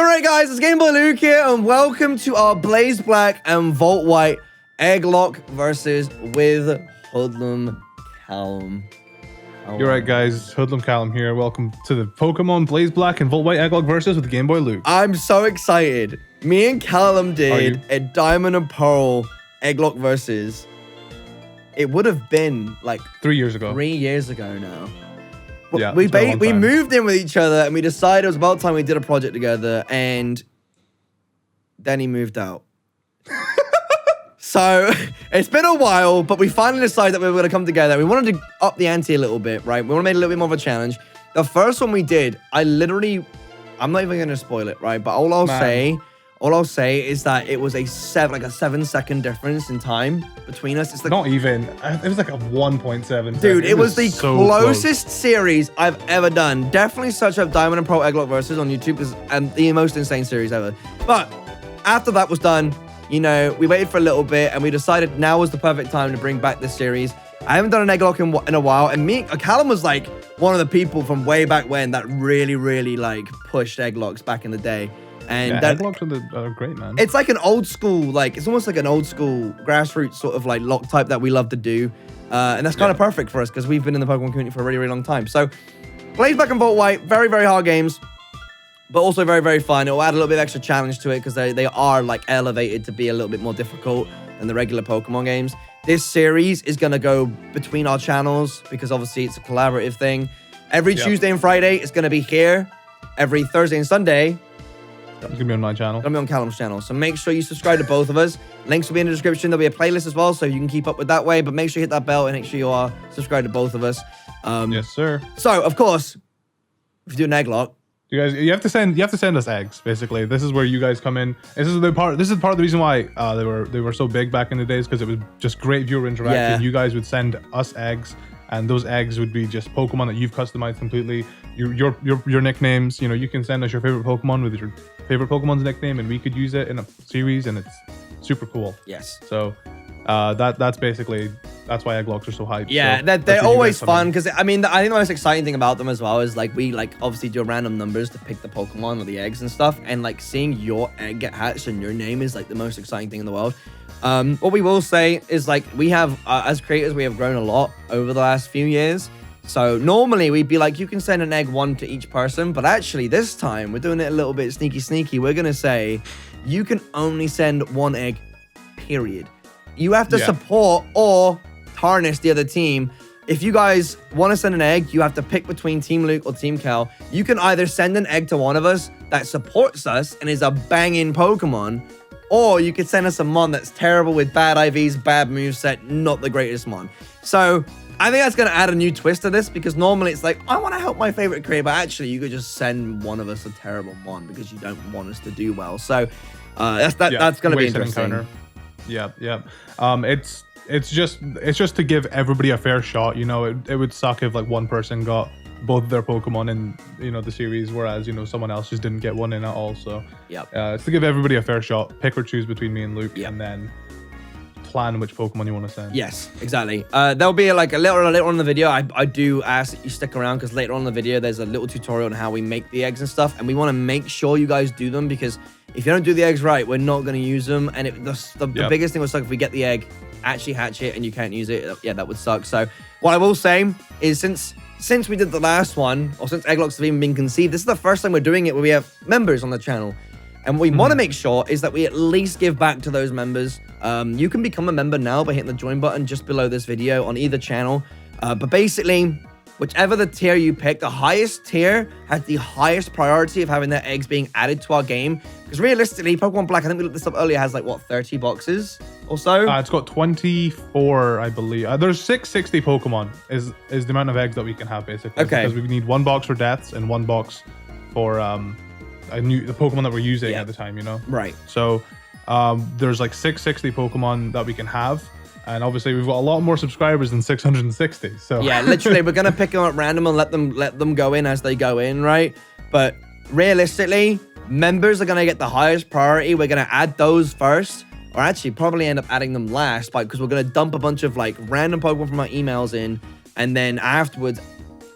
You're right, guys. It's GameboyLuke here, and welcome to our Blaze Black and Volt White Egglocke versus with Hoodlum Callum. You're right, guys. Hoodlum Callum here. Welcome to the Pokemon Blaze Black and Volt White Egglocke versus with GameboyLuke. I'm so excited. Me and Callum did a Diamond and Pearl Egglocke versus. It would have been like 3 years ago. 3 years ago now. Yeah, we moved in with each other and we decided it was about time we did a project together, and then he moved out. So it's been a while, but we finally decided that we were going to come together. We wanted to up the ante a little bit, right? We want to make it a little bit more of a challenge. The first one we did, I'm not even going to spoil it, right? But all I'll say is that it was a 7-second difference in time between us. It's like, not even. It was like a 1.7. Dude, it was the closest series I've ever done. Definitely search up Diamond and Pearl Egglocke versus on YouTube because the most insane series ever. But after that was done, you know, we waited for a little bit and we decided now was the perfect time to bring back this series. I haven't done an Egglocke in a while, and Callum was like one of the people from way back when that really like pushed Egglocks back in the day. And yeah, Egglocke are great, man. It's like an old school, like it's almost like an old school grassroots sort of like lock type that we love to do, and that's kind of perfect for us because we've been in the Pokemon community for a really long time. So, Blaze Black and Volt White, very hard games, but also very fun. It will add a little bit of extra challenge to it because they are like elevated to be a little bit more difficult than the regular Pokemon games. This series is gonna go between our channels because obviously it's a collaborative thing. Every Tuesday and Friday it's gonna be here. Every Thursday and Sunday. It's going to be on my channel. It's going to be on Callum's channel. So make sure you subscribe to both of us. Links will be in the description. There'll be a playlist as well, so you can keep up with that way. But make sure you hit that bell and make sure you are subscribed to both of us. Yes, sir. So, of course, if you do an Egglocke, you have to send us eggs, basically. This is where you guys come in. This is part of the reason why they were so big back in the days, because it was just great viewer interaction. Yeah. You guys would send us eggs, and those eggs would be just Pokemon that you've customized completely. Your nicknames, you know, you can send us your favorite Pokemon with your favorite Pokemon's nickname, and we could use it in a series, and it's super cool. Yes. So that's why Egglocks are so hyped. Yeah, so they're always fun because I think the most exciting thing about them as well is like we obviously do random numbers to pick the Pokemon or the eggs and stuff, and like seeing your egg get hatched and your name is like the most exciting thing in the world. What we will say is like we have as creators we have grown a lot over the last few years. So normally we'd be like, you can send an egg one to each person, but actually this time we're doing it a little bit sneaky. We're going to say you can only send one egg, period. You have to support or tarnish the other team. If you guys want to send an egg, you have to pick between Team Luke or Team Cal. You can either send an egg to one of us that supports us and is a banging Pokemon, or you could send us a Mon that's terrible with bad IVs, bad moveset, not the greatest Mon. So I think that's going to add a new twist to this, because normally it's like, I want to help my favorite creator, but actually you could just send one of us a terrible Mon because you don't want us to do well. So that's going to be interesting. Yeah. It's just to give everybody a fair shot. You know, it would suck if like one person got both their Pokemon in, you know, the series, whereas, you know, someone else just didn't get one in at all. So it's to give everybody a fair shot. Pick or choose between me and Luke, and then plan which Pokemon you want to send. Yes, exactly. There'll be like a little later on in the video. I do ask that you stick around because later on in the video there's a little tutorial on how we make the eggs and stuff, and we want to make sure you guys do them, because if you don't do the eggs right, we're not going to use them. And the biggest thing would suck if we get the egg, actually hatch it, and you can't use it. Yeah, that would suck. So what I will say is since we did the last one, or since Egglocks have even been conceived, this is the first time we're doing it where we have members on the channel. And what we want to make sure is that we at least give back to those members. You can become a member now by hitting the join button just below this video on either channel. But basically, whichever the tier you pick, the highest tier has the highest priority of having their eggs being added to our game. Because realistically, Pokemon Black, I think we looked this up earlier, has like, what, 30 boxes or so? It's got 24, I believe. There's 660 Pokemon is the amount of eggs that we can have, basically. Okay. Because we need one box for deaths and one box for the Pokemon that we're using at the time, you know? Right. So there's like 660 Pokemon that we can have, and obviously we've got a lot more subscribers than 660. So yeah, literally we're gonna pick them up random and let them go in as they go in, right? But realistically, members are gonna get the highest priority. We're gonna add those first, or actually probably end up adding them last, because we're gonna dump a bunch of like random Pokemon from our emails in, and then afterwards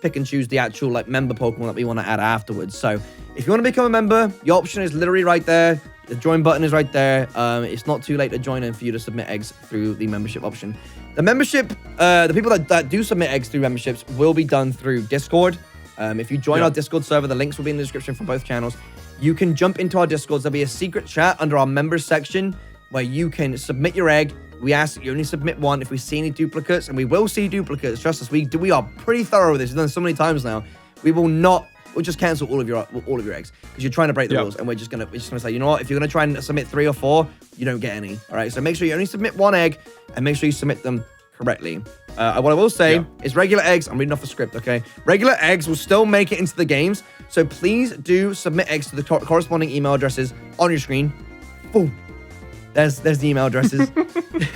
pick and choose the actual like member Pokemon that we want to add afterwards. So If you want to become a member, your option is literally right there. The join button is right there. It's not too late to join and for you to submit eggs through the membership option. The membership, the people that do submit eggs through memberships will be done through Discord. If you join our Discord server, the links will be in the description for both channels. You can jump into our Discords. There'll be a secret chat under our members section where you can submit your egg. We ask that you only submit one. If we see any duplicates, and we will see duplicates, trust us, we are pretty thorough with this. We've done it so many times now. We'll just cancel all of your eggs because you're trying to break the rules, and we're just gonna say, you know what? If you're gonna try and submit 3 or 4, you don't get any. All right. So make sure you only submit 1 egg, and make sure you submit them correctly. What I will say is regular eggs. I'm reading off the script. Okay. Regular eggs will still make it into the games, so please do submit eggs to the corresponding email addresses on your screen. Boom. There's the email addresses.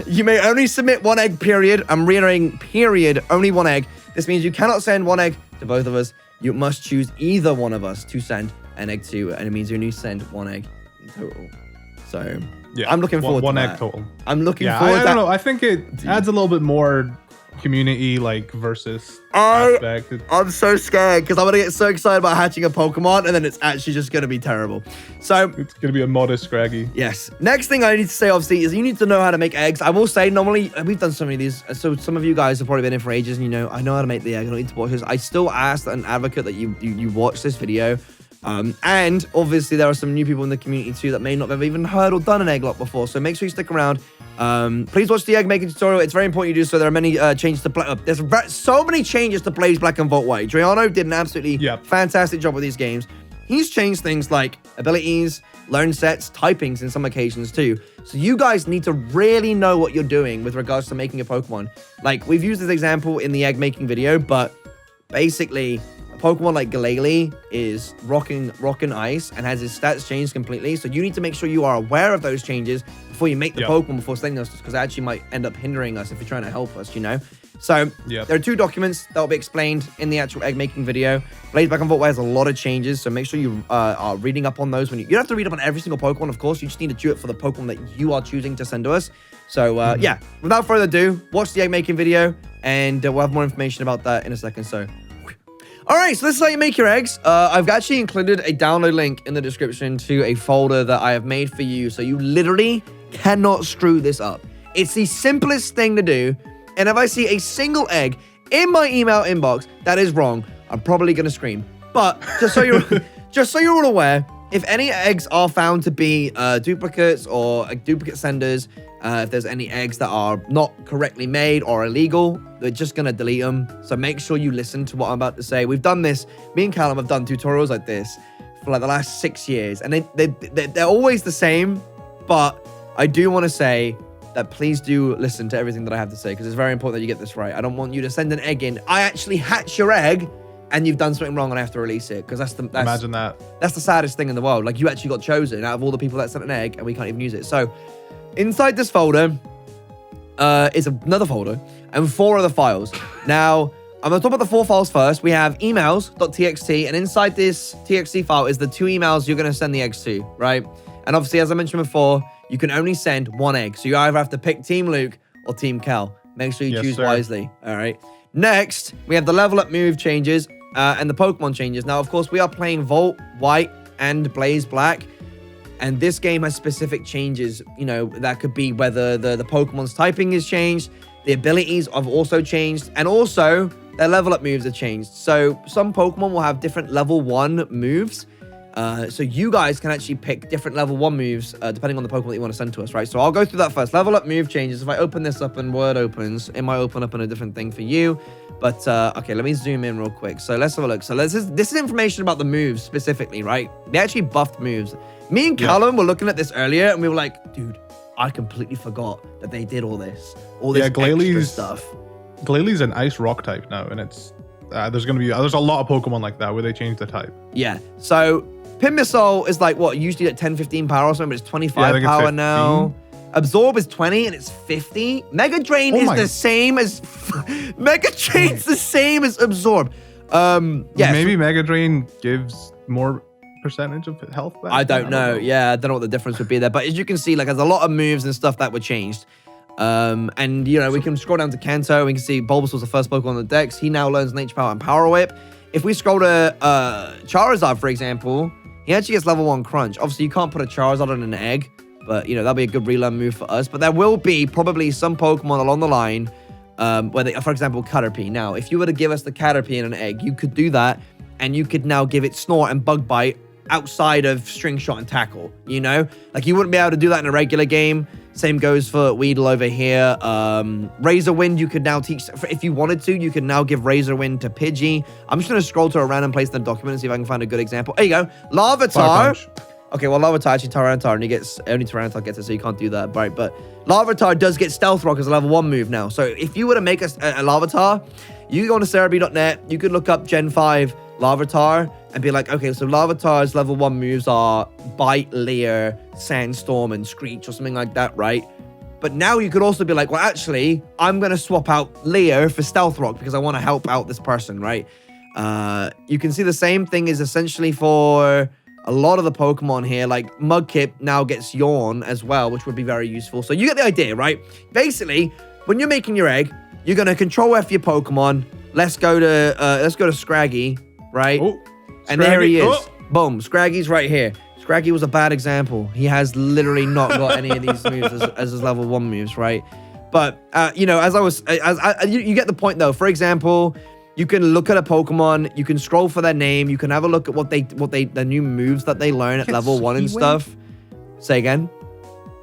You may only submit 1 egg. Period. I'm reiterating. Period. Only 1 egg. This means you cannot send 1 egg to both of us. You must choose either one of us to send an egg to, and it means you only send 1 egg in total. So, I'm looking forward to that. 1 egg total. I'm looking forward to that. I don't know. I think it adds a little bit more community, versus aspect. I'm so scared because I'm going to get so excited about hatching a Pokemon, and then it's actually just going to be terrible. So, it's going to be a modest Scraggy. Yes. Next thing I need to say, obviously, is you need to know how to make eggs. I will say, normally, we've done so many of these, so some of you guys have probably been in for ages, and I know how to make the egg. I don't need to watch this. I still ask an advocate that you watch this video. And obviously, there are some new people in the community too that may not have even heard or done an Egglocke before. So make sure you stick around. Please watch the egg making tutorial. It's very important you do so. There are many changes to there's so many changes to Blaze Black and Volt White. Driano did an absolutely fantastic job with these games. He's changed things like abilities, learn sets, typings in some occasions too. So you guys need to really know what you're doing with regards to making a Pokemon. Like, we've used this example in the egg making video, but basically, Pokemon like Glalie is rocking ice and has his stats changed completely. So you need to make sure you are aware of those changes before you make the Pokemon, before sending us, because it actually might end up hindering us if you're trying to help us, So there are 2 documents that will be explained in the actual egg making video. Blaze Black and Volt White has a lot of changes, so make sure you are reading up on those. You don't have to read up on every single Pokemon, of course. You just need to do it for the Pokemon that you are choosing to send to us. So without further ado, watch the egg making video, and we'll have more information about that in a second. So. All right, so this is how you make your eggs. I've actually included a download link in the description to a folder that I have made for you, so you literally cannot screw this up. It's the simplest thing to do, and if I see a single egg in my email inbox that is wrong, I'm probably going to scream. But just so you're all aware, if any eggs are found to be duplicates or duplicate senders, if there's any eggs that are not correctly made or illegal, they're just going to delete them. So make sure you listen to what I'm about to say. We've done this. Me and Callum have done tutorials like this for the last 6 years. And they're always the same. But I do want to say that please do listen to everything that I have to say, because it's very important that you get this right. I don't want you to send an egg in. I actually hatch your egg and you've done something wrong and I have to release it, because imagine that. That's the saddest thing in the world. Like, you actually got chosen out of all the people that sent an egg and we can't even use it. So inside this folder is another folder and 4 other files. Now, I'm going to talk about the 4 files first. We have emails.txt, and inside this txt file is the 2 emails you're going to send the eggs to, right? And obviously, as I mentioned before, you can only send 1 egg. So you either have to pick Team Luke or Team Cal. Make sure you choose wisely, all right? Next, we have the level up move changes and the Pokemon changes. Now, of course, we are playing Volt White and Blaze Black. And this game has specific changes, that could be whether the Pokemon's typing is changed, the abilities have also changed, and also their level up moves are changed. So some Pokemon will have different level 1 moves. So you guys can actually pick different level 1 moves depending on the Pokemon that you want to send to us, right? So I'll go through that first. Level up move changes. If I open this up and Word opens, it might open up in a different thing for you. But, okay, let me zoom in real quick. So let's have a look. So this is information about the moves specifically, right? They actually buffed moves. Me and Callum were looking at this earlier, and we were like, dude, I completely forgot that they did all this extra stuff. Glalie an ice rock type now, and it's there's a lot of Pokemon like that where they change the type. Yeah. So Pin Missile is like what, usually at 10-15 power or something, but it's 25 power now. Absorb is 20 and it's 50. Mega Drain is the same as Mega Drain's the same as Absorb. Maybe Mega Drain gives more percentage of health back? I don't know. Yeah, I don't know what the difference would be there. But as you can see, like, there's a lot of moves and stuff that were changed. And, we can scroll down to Kanto. We can see Bulbasaur's the first Pokemon on the Dex. He now learns Nature Power and Power Whip. If we scroll to Charizard, for example, he actually gets level 1 crunch. Obviously, you can't put a Charizard on an egg, but, you know, that'll be a good relearn move for us. But there will be probably some Pokemon along the line where they, for example, Caterpie. Now, if you were to give us the Caterpie in an egg, you could do that, and you could now give it Snort and Bug Bite outside of String Shot and Tackle, you know? Like, you wouldn't be able to do that in a regular game. Same goes for Weedle over here. Razor Wind, you could now teach, if you wanted to, you could now give Razor Wind to Pidgey. I'm just going to scroll to a random place in the document and see if I can find a good example. There you go. Larvitar. Okay, well, Larvitar actually Tyranitar, and he gets, only Tyranitar gets it, so you can't do that, right? But Larvitar does get Stealth Rock as a level 1 move now. So if you were to make a Larvitar, you go on to Cerebi.net, you could look up Gen 5 Larvitar and be like, okay, so Larvitar's level 1 moves are Bite, Leer, Sandstorm, and Screech or something like that, right? But now you could also be like, well, actually, I'm going to swap out Leer for Stealth Rock because I want to help out this person, right? You can see the same thing is essentially for a lot of the Pokemon here. Like Mudkip now gets Yawn as well, which would be very useful. So you get the idea, right? Basically, when you're making your egg, you're going to control F your Pokemon. Let's go to Scraggy, right? Oh, and there he is. Oh. Boom. Scraggy's right here. Scraggy was a bad example. He has literally not got any of these moves as his level 1 moves, right? But, you know, you get the point, though. For example, you can look at a Pokemon, you can scroll for their name, you can have a look at the new moves that they learn at level 1 and stuff. Say again?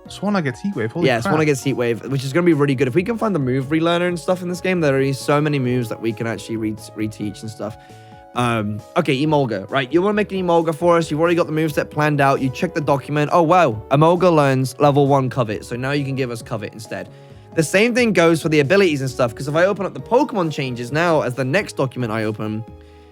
Swanna gets Heat Wave. Holy crap. Swanna gets Heat Wave, which is going to be really good. If we can find the move relearner and stuff in this game, there are so many moves that we can actually reteach and stuff. Okay, Emolga, right? You want to make an Emolga for us. You've already got the moveset planned out. You check the document. Oh, wow. Emolga learns level 1 Covet. So now you can give us Covet instead. The same thing goes for the abilities and stuff, because if I open up the Pokemon changes now as the next document I open,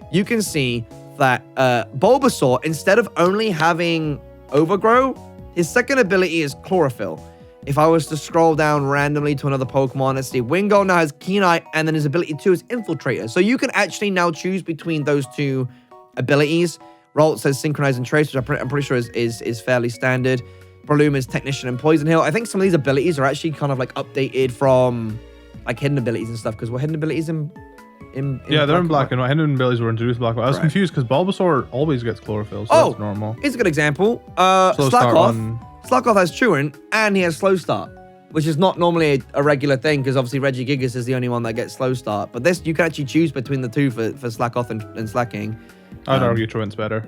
you can see that Bulbasaur, instead of only having Overgrow, his second ability is Chlorophyll. If I was to scroll down randomly to another Pokemon, let's see, Wingull now has Keen Eye, and then his ability 2 is Infiltrator. So you can actually now choose between those two abilities. Rolt says Synchronize and Trace, which I'm pretty sure is fairly standard. Breloom is Technician and Poison Heal. I think some of these abilities are actually kind of like updated from like hidden abilities and stuff, because we're hidden abilities in yeah, they're in black and white. Hidden abilities were introduced in black and white. I was confused because Bulbasaur always gets Chlorophyll, so that's normal. Here's a good example. Slackoth has Truant, and he has Slow Start, which is not normally a regular thing, because obviously Regigigas is the only one that gets Slow Start. But this, you can actually choose between the two for Slackoth and Slacking. I'd argue Truant's better.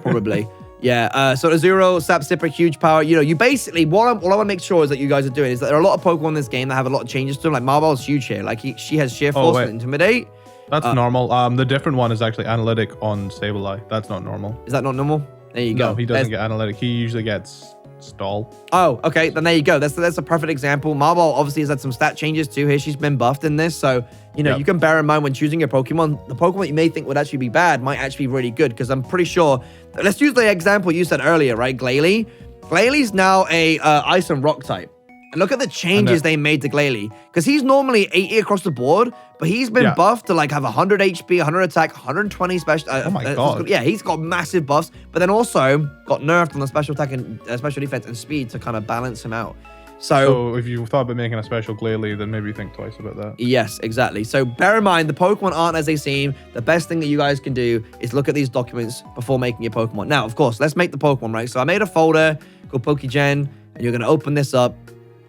Probably. Yeah, so Azuro, Sap Sipper, huge power. You know, you basically, what I want to make sure is that you guys are doing is that there are a lot of Pokemon in this game that have a lot of changes to them. Like Marvel's huge here. Like she has Sheer Force and Intimidate. That's normal. The different one is actually Analytic on Sableye. That's not normal. Is that not normal? There you go. No, he doesn't get Analytic. He usually gets Stall. Oh, okay. Then there you go. That's a perfect example. Marvel obviously has had some stat changes too here. She's been buffed in this. So, you know, you can bear in mind when choosing your Pokemon, the Pokemon you may think would actually be bad might actually be really good, because I'm pretty sure. Let's use the example you said earlier, right? Glalie. Glalie's now a Ice and Rock type. And look at the changes they made to Glalie, because he's normally 80 across the board, but he's been buffed to like have 100 HP, 100 attack, 120 special. Oh my god! Yeah, he's got massive buffs, but then also got nerfed on the special attack and special defense and speed to kind of balance him out. So if you thought about making a special Glalie, then maybe think twice about that. Yes, exactly. So bear in mind, the Pokemon aren't as they seem. The best thing that you guys can do is look at these documents before making your Pokemon. Now, of course, let's make the Pokemon, right? So I made a folder called PokeGen, and you're going to open this up.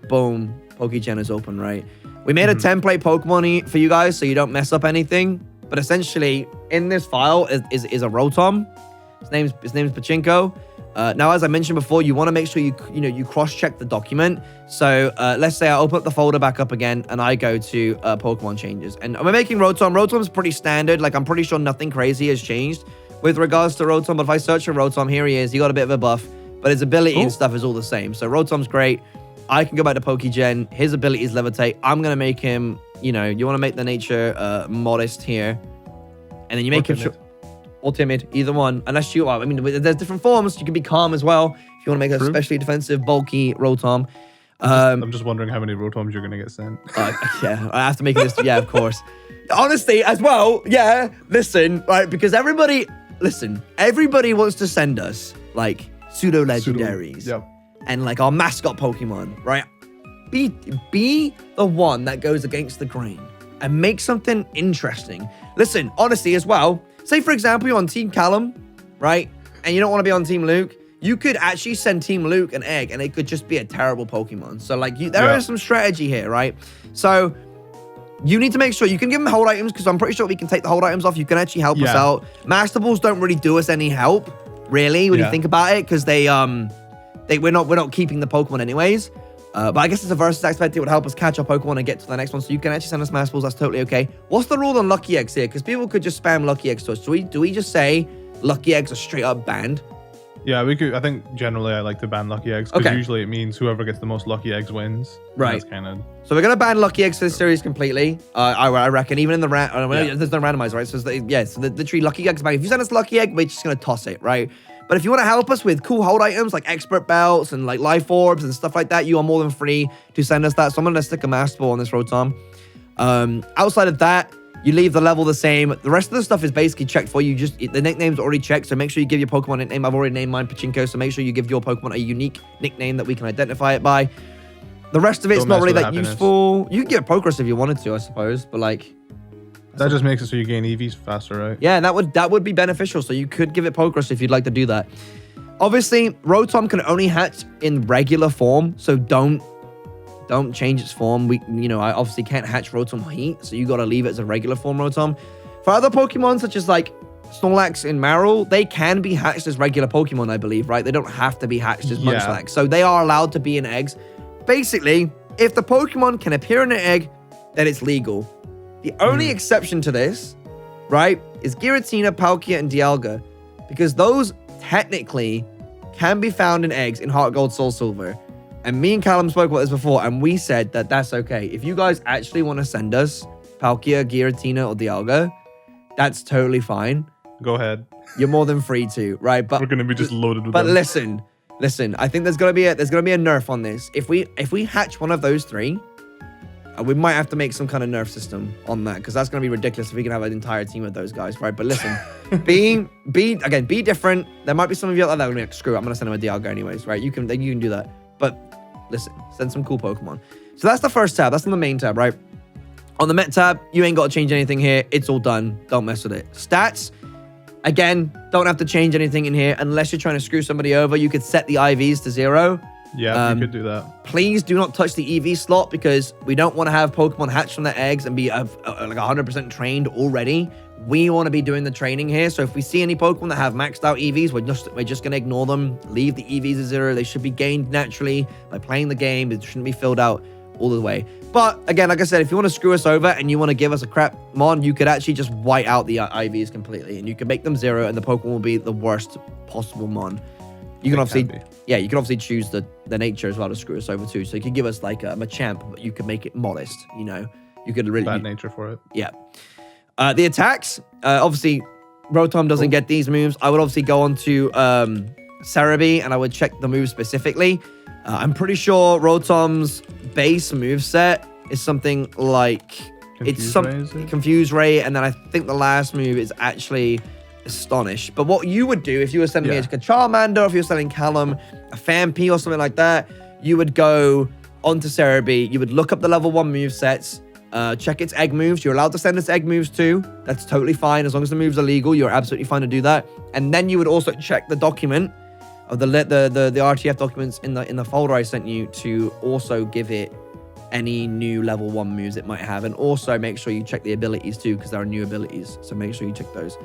Boom, PokeGen is open, right? We made a template Pokemon for you guys so you don't mess up anything. But essentially, in this file is a Rotom. His name's Pachinko. Now, as I mentioned before, you want to make sure you cross-check the document. So let's say I open up the folder back up again, and I go to Pokemon changes. And we're making Rotom. Rotom's pretty standard. Like, I'm pretty sure nothing crazy has changed with regards to Rotom. But if I search for Rotom, here he is. He got a bit of a buff, but his ability and stuff is all the same. So Rotom's great. I can go back to PokeGen. His ability is Levitate. I'm going to make him, you want to make the nature modest here. And then you make him... Or timid, either one. Unless you are, I mean, there's different forms. You can be calm as well if you want to make a especially defensive, bulky Rotom. I'm just wondering how many Rotoms you're going to get sent. Yeah, I have to make this. Yeah, of course. Honestly, as well, yeah, listen, right, because everybody wants to send us, like, pseudo-legendaries. Yep. And, like, our mascot Pokemon, right? Be the one that goes against the grain and make something interesting. Listen, honestly, as well, say, for example, you're on Team Callum, right? and you don't want to be on Team Luke, you could actually send Team Luke an egg, and it could just be a terrible Pokemon. So, like, there is some strategy here, right? So, you need to make sure you can give them hold items, because I'm pretty sure we can take the hold items off. You can actually help us out. Master Balls don't really do us any help, really, when you think about it, because we're not keeping the Pokemon anyways. But I guess it's a versus aspect. It would help us catch our Pokemon and get to the next one. So you can actually send us Master Balls. That's totally okay. What's the rule on Lucky Eggs here? Because people could just spam Lucky Eggs to us. Do we just say Lucky Eggs are straight up banned? Yeah, we could. I think generally I like to ban Lucky Eggs, because usually it means whoever gets the most Lucky Eggs wins. Right. That's kind of. So we're gonna ban Lucky Eggs for this series completely. I reckon, even in the there's no randomizer, right? So literally Lucky Eggs ban. If you send us Lucky Egg, we're just gonna toss it, right? But if you want to help us with cool hold items like expert belts and like life orbs and stuff like that, you are more than free to send us that. So I'm gonna stick a Master Ball on this Rotom. Outside of that, you leave the level the same. The rest of the stuff is basically checked for you. The nickname's already checked, so make sure you give your Pokemon a nickname. I've already named mine Pachinko, so make sure you give your Pokemon a unique nickname that we can identify it by. The rest of it's not really that useful. You can give it Progress if you wanted to, I suppose, but like... That just makes it so you gain EVs faster, right? Yeah, that would be beneficial, so you could give it Progress if you'd like to do that. Obviously, Rotom can only hatch in regular form, so don't change its form. I obviously can't hatch Rotom Heat, so you got to leave it as a regular form Rotom. For other Pokemon, such as like Snorlax and Marill, they can be hatched as regular Pokemon, I believe, right? They don't have to be hatched as Munchlax, so they are allowed to be in eggs. Basically, if the Pokemon can appear in an egg, then it's legal. The only exception to this, right, is Giratina, Palkia, and Dialga, because those technically can be found in eggs in Heart Gold, Soul Silver. And me and Callum spoke about this before, and we said that that's okay. If you guys actually want to send us Palkia, Giratina, or Dialga, that's totally fine. Go ahead. You're more than free to, right? But we're gonna be just loaded with them. But listen. I think there's gonna be a nerf on this. If we hatch one of those three, we might have to make some kind of nerf system on that, because that's going to be ridiculous if we can have an entire team of those guys, right? But listen, be different. There might be some of you out there that are going to be like, screw it, I'm going to send them a Dialga anyways, right? You can do that. But listen, send some cool Pokemon. So that's the first tab. That's on the main tab, right? On the Met tab, you ain't got to change anything here. It's all done. Don't mess with it. Stats, again, don't have to change anything in here unless you're trying to screw somebody over. You could set the IVs to 0. Yeah, you could do that. Please do not touch the EV slot, because we don't want to have Pokemon hatch from their eggs and be like 100% trained already. We want to be doing the training here. So if we see any Pokemon that have maxed out EVs, we're just going to ignore them. Leave the EVs at 0. They should be gained naturally by playing the game. It shouldn't be filled out all the way. But again, like I said, if you want to screw us over and you want to give us a crap mon, you could actually just white out the IVs completely, and you can make them 0, and the Pokemon will be the worst possible mon. You can obviously choose the nature as well to screw us over too. So you could give us like a Machamp, but you could make it modest, You could really... Bad nature for it. Yeah. The attacks, obviously, Rotom doesn't get these moves. I would obviously go on to Cerebi, and I would check the moves specifically. I'm pretty sure Rotom's base moveset is something like... Confuse Ray, and then I think the last move is actually... Astonish. But what you would do if you were sending me a Charmander, or if you were sending Callum a Phanpy or something like that, you would go onto Cerebi, you would look up the level 1 movesets, check its egg moves. You're allowed to send us egg moves too. That's totally fine. As long as the moves are legal, you're absolutely fine to do that. And then you would also check the document of the RTF documents in the folder I sent you to also give it any new level 1 moves it might have. And also make sure you check the abilities too, because there are new abilities. So make sure you check those.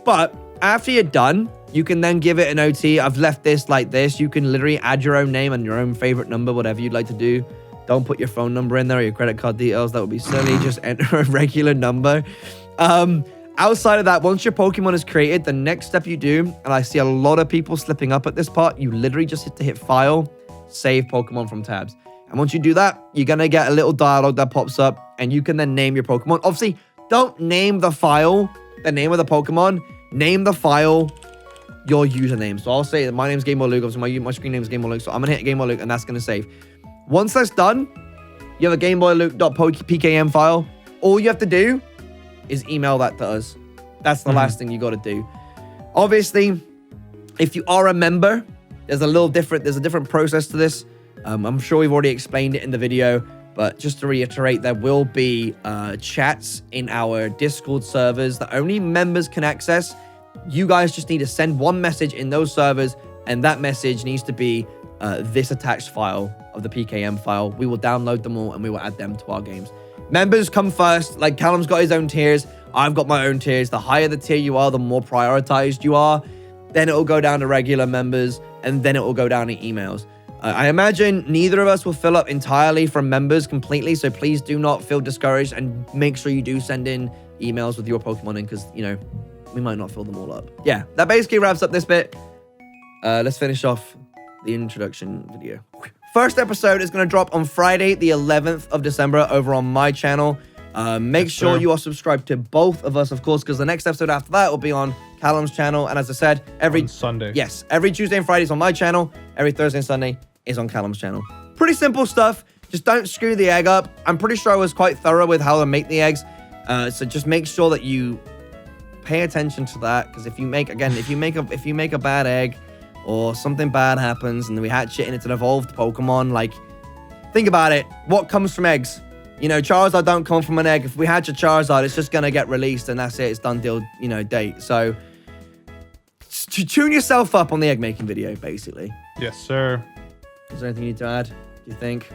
But after you're done, you can then give it an OT. I've left this like this. You can literally add your own name and your own favorite number, whatever you'd like to do. Don't put your phone number in there or your credit card details. That would be silly. Just enter a regular number. Outside of that, once your Pokemon is created, the next step you do, and I see a lot of people slipping up at this part, you literally just hit File, Save Pokemon from tabs. And once you do that, you're going to get a little dialogue that pops up, and you can then name your Pokemon. Obviously, don't name the file the name of the Pokemon. Name the file your username. So I'll say that my name's GameboyLuke. Obviously, my screen name is GameboyLuke. So I'm going to hit GameboyLuke, and that's going to save. Once that's done, you have a GameboyLuke.pkm file. All you have to do is email that to us. That's the last thing you got to do. Obviously, if you are a member, there's a different process to this. I'm sure we've already explained it in the video, but just to reiterate, there will be chats in our Discord servers that only members can access. You guys just need to send one message in those servers, and that message needs to be this attached file of the PKM file. We will download them all and we will add them to our games. Members come first. Like Callum's got his own tiers. I've got my own tiers. The higher the tier you are, the more prioritized you are. Then it will go down to regular members, and then it will go down to emails. I imagine neither of us will fill up entirely from members completely, so please do not feel discouraged, and make sure you do send in emails with your Pokemon in, because, you know, we might not fill them all up. Yeah, that basically wraps up this bit. Let's finish off the introduction video. First episode is going to drop on Friday, the 11th of December, over on my channel. Make sure you are subscribed to both of us, of course, because the next episode after that will be on Callum's channel. And as I said, every Sunday. Yes, every Tuesday and Friday is on my channel. Every Thursday and Sunday is on Callum's channel. Pretty simple stuff. Just don't screw the egg up. I'm pretty sure I was quite thorough with how to make the eggs. So just make sure that you pay attention to that, because if you make a bad egg, or something bad happens and we hatch it and it's an evolved Pokemon, like, think about it. What comes from eggs? You know, Charizard don't come from an egg. If we hatch a Charizard, it's just going to get released and that's it. It's done deal, you know, date. So, tune yourself up on the egg making video, basically. Yes, sir. Is there anything you need to add, do you think?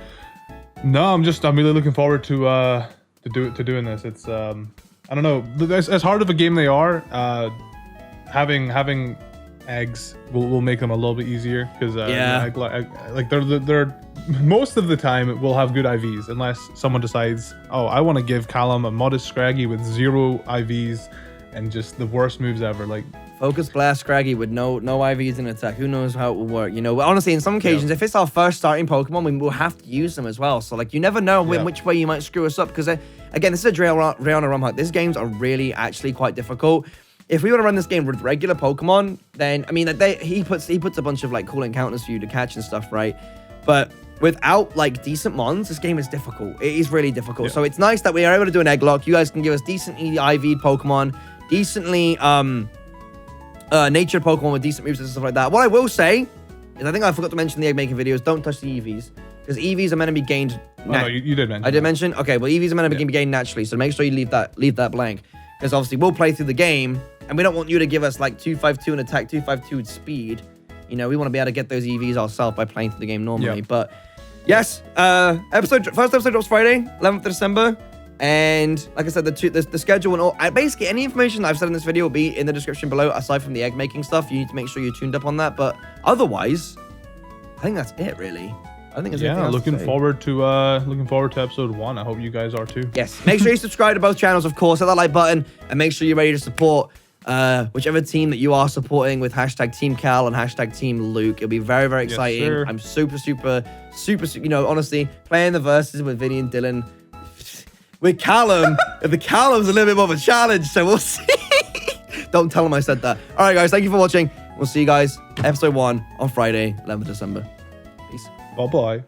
No, I'm really looking forward to doing this. It's, I don't know, as hard of a game they are, having eggs will make them a little bit easier, because like they're most of the time will have good IVs, unless someone decides, oh, I want to give Callum a modest Scraggy with 0 IVs and just the worst moves ever, like Focus Blast Scraggy with no IVs in attack. Who knows how it will work? You know, honestly, in some occasions, if it's our first starting Pokemon, we will have to use them as well. So, like, you never know which way you might screw us up, because again, this is a Draylor ROM hack. These games are really actually quite difficult. If we want to run this game with regular Pokemon, then, I mean, he puts a bunch of, like, cool encounters for you to catch and stuff, right? But without, like, decent mons, this game is difficult. It is really difficult. So it's nice that we are able to do an Egglocke. You guys can give us decently IV'd Pokemon, decently natured Pokemon with decent moves and stuff like that. What I will say is, I think I forgot to mention the egg making videos. Don't touch the EVs, because EVs are meant to be gained. No, you did mention. I did mention. Okay, well, EVs are meant to be gained naturally, so make sure you leave that blank, because obviously we'll play through the game, and we don't want you to give us like 252 in attack, 252 in speed. You know, we want to be able to get those EVs ourselves by playing through the game normally. But yes, first episode drops Friday, 11th of December. And like I said, the schedule and all, basically any information that I've said in this video will be in the description below, aside from the egg making stuff. You need to make sure you're tuned up on that. But otherwise, I think that's it, really. I think it's looking forward to episode 1. I hope you guys are too. Yes, make sure you subscribe to both channels, of course. Hit that like button, and make sure you're ready to support whichever team that you are supporting with hashtag Team Cal and hashtag Team Luke. It'll be very, very exciting. Yes, I'm super, you know, honestly, playing the verses with Vinny and Dylan. With Callum, the Callum's a little bit more of a challenge, so we'll see. Don't tell him I said that. All right, guys, thank you for watching. We'll see you guys episode 1 on Friday, 11th of December. Peace. Bye-bye.